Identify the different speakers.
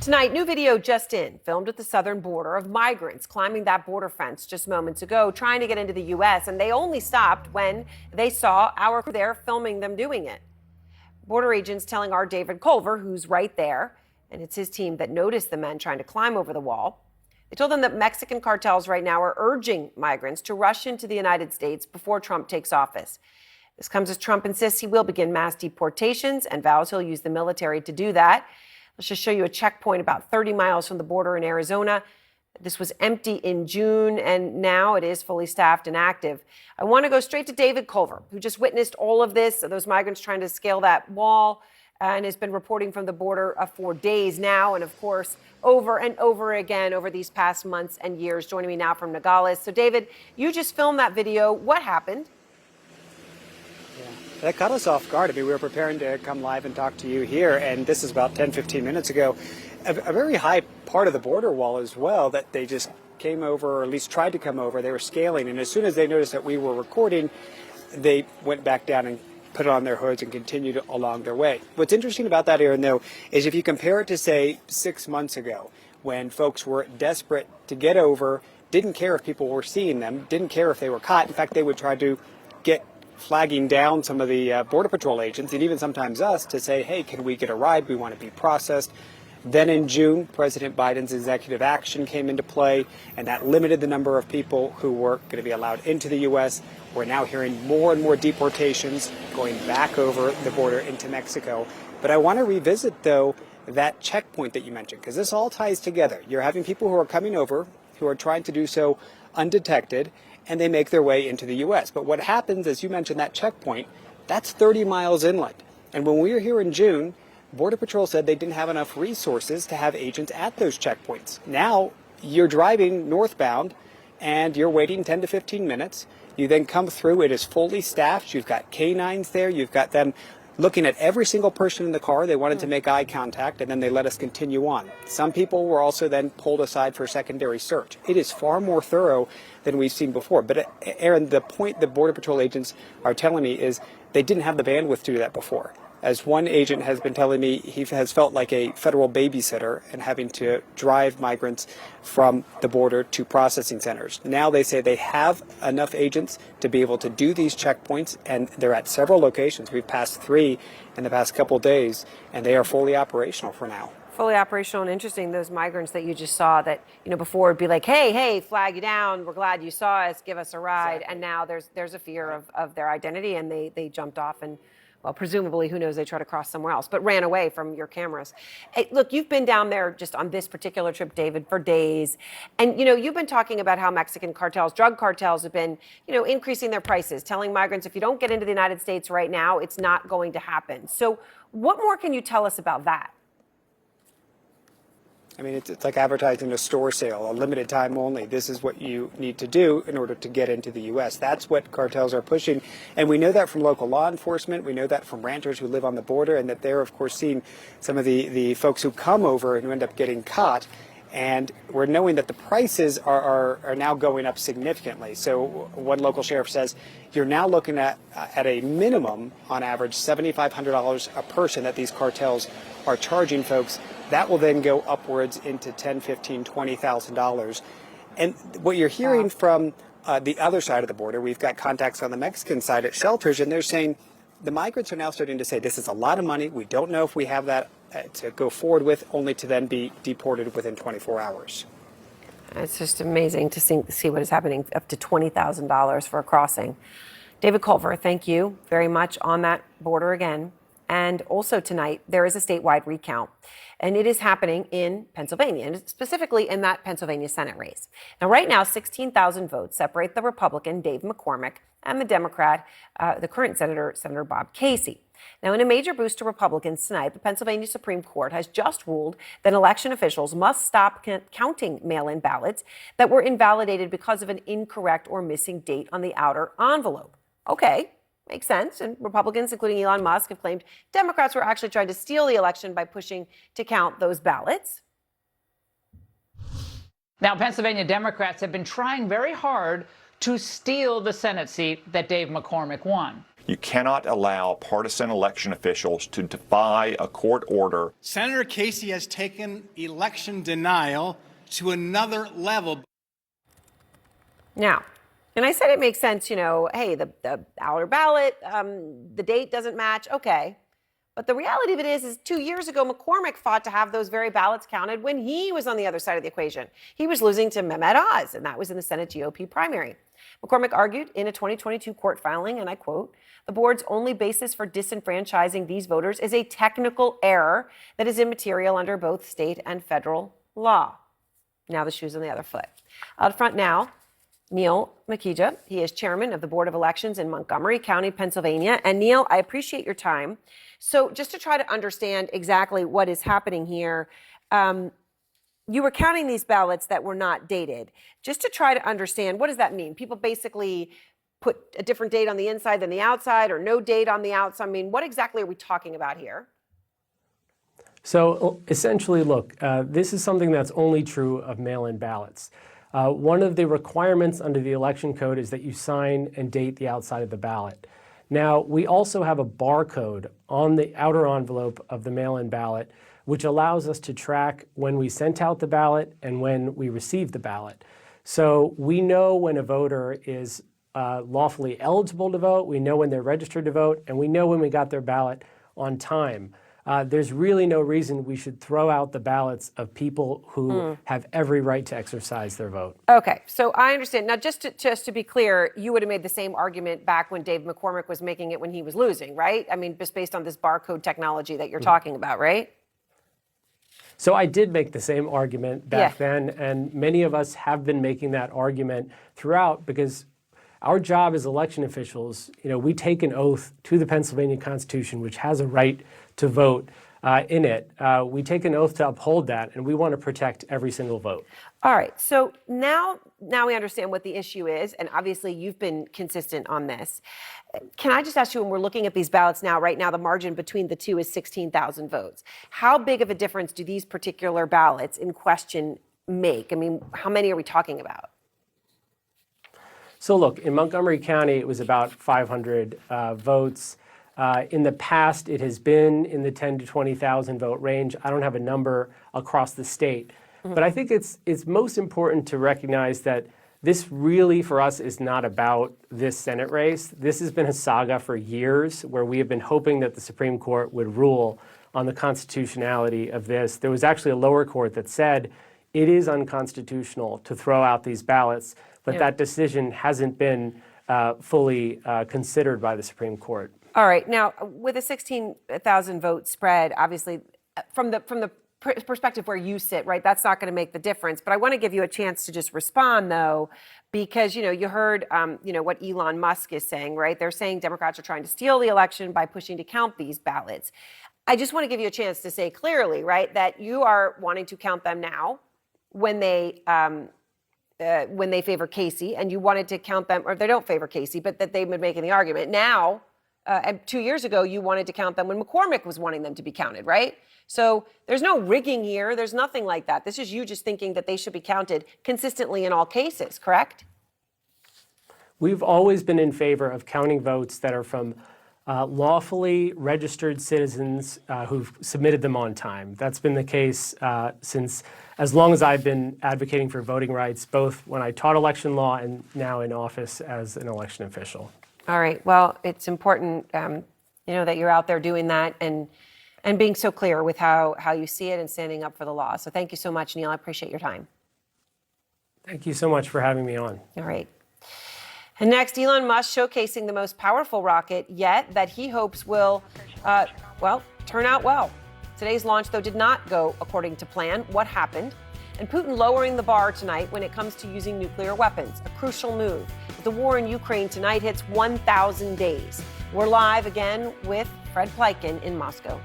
Speaker 1: Tonight, new video just in, filmed at the southern border of migrants climbing that border fence just moments ago, trying to get into the U.S., and they only stopped when they saw our crew there filming them doing it. Border agents telling our David Culver, who's right there, and it's his team that noticed the men trying to climb over the wall. They told them that Mexican cartels right now are urging migrants to rush into the United States before Trump takes office. This comes as Trump insists he will begin mass deportations and vows he'll use the military to do that. Let's just show you a checkpoint about 30 miles from the border in Arizona. This was empty in June, and now it is fully staffed and active. I want to go straight to David Culver, who just witnessed all of this, those migrants trying to scale that wall, and has been reporting from the border for days now, and of course, over and over again over these past months and years. Joining me now from Nogales. So, David, you just filmed that video. What happened?
Speaker 2: That caught us off guard. I mean, we were preparing to come live and talk to you here, and this is about 10, 15 minutes ago. A very high part of the border wall as well that they just came over, or at least tried to come over. They were scaling, and as soon as they noticed that we were recording, they went back down and put on their hoods and continued along their way. What's interesting about that, Aaron, though, is if you compare it to, say, 6 months ago, when folks were desperate to get over, didn't care if people were seeing them, didn't care if they were caught. In fact, they would try to get flagging down some of the Border Patrol agents, and even sometimes us, to say, hey, can we get a ride? We want to be processed. Then in June, President Biden's executive action came into play, and that limited the number of people who were going to be allowed into the U.S. We're now hearing more and more deportations going back over the border into Mexico. But I want to revisit, though, that checkpoint that you mentioned, because this all ties together. You're having people who are coming over, who are trying to do so undetected, and they make their way into the U.S. But what happens, as you mentioned, that checkpoint, that's 30 miles inland. And when we were here in June, Border Patrol said they didn't have enough resources to have agents at those checkpoints. Now you're driving northbound and you're waiting 10 to 15 minutes. You then come through. It is fully staffed. You've got canines there. You've got them looking at every single person in the car. They wanted to make eye contact, and then they let us continue on. Some people were also then pulled aside for a secondary search. It is far more thorough than we've seen before. But Aaron, the point the Border Patrol agents are telling me is they didn't have the bandwidth to do that before. As one agent has been telling me, he has felt like a federal babysitter and having to drive migrants from the border to processing centers. Now they say they have enough agents to be able to do these checkpoints, and they're at several locations. We've passed 3 in the past couple of days, and they are fully operational for now.
Speaker 1: Fully operational, and interesting, those migrants that you just saw that, before it'd be like, hey, flag you down, we're glad you saw us, give us a ride. Exactly. And now there's a fear of their identity, and they jumped off and, well, presumably, who knows, they try to cross somewhere else, but ran away from your cameras. Hey, look, you've been down there just on this particular trip, David, for days. And, you've been talking about how Mexican cartels, drug cartels have been, increasing their prices, telling migrants, if you don't get into the United States right now, it's not going to happen. So what more can you tell us about that?
Speaker 2: I mean, it's like advertising a store sale, a limited time only. This is what you need to do in order to get into the U.S. That's what cartels are pushing. And we know that from local law enforcement. We know that from ranchers who live on the border, and that they're, of course, seeing some of the folks who come over and who end up getting caught. And we're knowing that the prices are now going up significantly. So one local sheriff says you're now looking at a minimum, on average, $7,500 a person that these cartels are charging folks. That will then go upwards into $10,000, $15,000, $20,000. And what you're hearing from the other side of the border, we've got contacts on the Mexican side at shelters, and they're saying the migrants are now starting to say this is a lot of money. We don't know if we have that to go forward with, only to then be deported within 24 hours.
Speaker 1: It's just amazing to see what is happening, up to $20,000 for a crossing. David Culver, thank you very much on that border again. And also tonight, there is a statewide recount, and it is happening in Pennsylvania, and specifically in that Pennsylvania Senate race. Now, right now, 16,000 votes separate the Republican Dave McCormick and the Democrat, the current Senator Bob Casey. Now, in a major boost to Republicans tonight, the Pennsylvania Supreme Court has just ruled that election officials must stop counting mail-in ballots that were invalidated because of an incorrect or missing date on the outer envelope. Okay. Makes sense. And Republicans, including Elon Musk, have claimed Democrats were actually trying to steal the election by pushing to count those ballots.
Speaker 3: Now, Pennsylvania Democrats have been trying very hard to steal the Senate seat that Dave McCormick won. You cannot allow partisan election officials to defy a court order.
Speaker 4: Senator Casey has taken election denial to another level.
Speaker 1: Now, and I said it makes sense, hey, the outer ballot, the date doesn't match. Okay. But the reality of it is 2 years ago, McCormick fought to have those very ballots counted when he was on the other side of the equation. He was losing to Mehmet Oz, and that was in the Senate GOP primary. McCormick argued in a 2022 court filing, and I quote, "The board's only basis for disenfranchising these voters is a technical error that is immaterial under both state and federal law." Now the shoe's on the other foot. Out front now, Neil Makija. He is chairman of the Board of Elections in Montgomery County, Pennsylvania. And Neil, I appreciate your time. So just to try to understand exactly what is happening here, you were counting these ballots that were not dated. Just to try to understand, what does that mean? People basically put a different date on the inside than the outside, or no date on the outside? I mean, what exactly are we talking about here?
Speaker 5: So essentially, look, this is something that's only true of mail-in ballots. One of the requirements under the election code is that you sign and date the outside of the ballot. Now, we also have a barcode on the outer envelope of the mail-in ballot, which allows us to track when we sent out the ballot and when we received the ballot. So we know when a voter is lawfully eligible to vote, we know when they're registered to vote, and we know when we got their ballot on time. There's really no reason we should throw out the ballots of people who have every right to exercise their vote.
Speaker 1: Okay, so I understand. Now, just to be clear, you would have made the same argument back when Dave McCormick was making it when he was losing, right? I mean, just based on this barcode technology that you're talking about, right?
Speaker 5: So I did make the same argument back then, and many of us have been making that argument throughout, because our job as election officials, we take an oath to the Pennsylvania Constitution, which has a right to vote in it. We take an oath to uphold that, and we want to protect every single vote.
Speaker 1: All right. So now we understand what the issue is, and obviously you've been consistent on this. Can I just ask you, when we're looking at these ballots now, right now the margin between the two is 16,000 votes. How big of a difference do these particular ballots in question make? I mean, how many are we talking about?
Speaker 5: So look, in Montgomery County, it was about 500 votes. In the past, it has been in the 10 to 20,000 vote range. I don't have a number across the state. But I think it's most important to recognize that this really, for us, is not about this Senate race. This has been a saga for years, where we have been hoping that the Supreme Court would rule on the constitutionality of this. There was actually a lower court that said it is unconstitutional to throw out these ballots, but that decision hasn't been fully considered by the Supreme Court.
Speaker 1: All right. Now, with a 16,000 vote spread, obviously, from the perspective where you sit, right, that's not going to make the difference. But I want to give you a chance to just respond, though, because, you heard, what Elon Musk is saying, right? They're saying Democrats are trying to steal the election by pushing to count these ballots. I just want to give you a chance to say clearly, right, that you are wanting to count them now when they favor Casey, and you wanted to count them, or they don't favor Casey, but that they've been making the argument. Now, and 2 years ago, you wanted to count them when McCormick was wanting them to be counted, right? So there's no rigging here. There's nothing like that. This is you just thinking that they should be counted consistently in all cases, correct?
Speaker 5: We've always been in favor of counting votes that are from lawfully registered citizens who've submitted them on time. That's been the case since as long as I've been advocating for voting rights, both when I taught election law and now in office as an election official.
Speaker 1: All right. Well, it's important, that you're out there doing that and being so clear with how you see it and standing up for the law. So thank you so much, Neil. I appreciate your time.
Speaker 5: Thank you so much for having me on.
Speaker 1: All right. And next, Elon Musk showcasing the most powerful rocket yet that he hopes will, turn out well. Today's launch, though, did not go according to plan. What happened? And Putin lowering the bar tonight when it comes to using nuclear weapons, a crucial move. The war in Ukraine tonight hits 1,000 days. We're live again with Fred Pleiken in Moscow.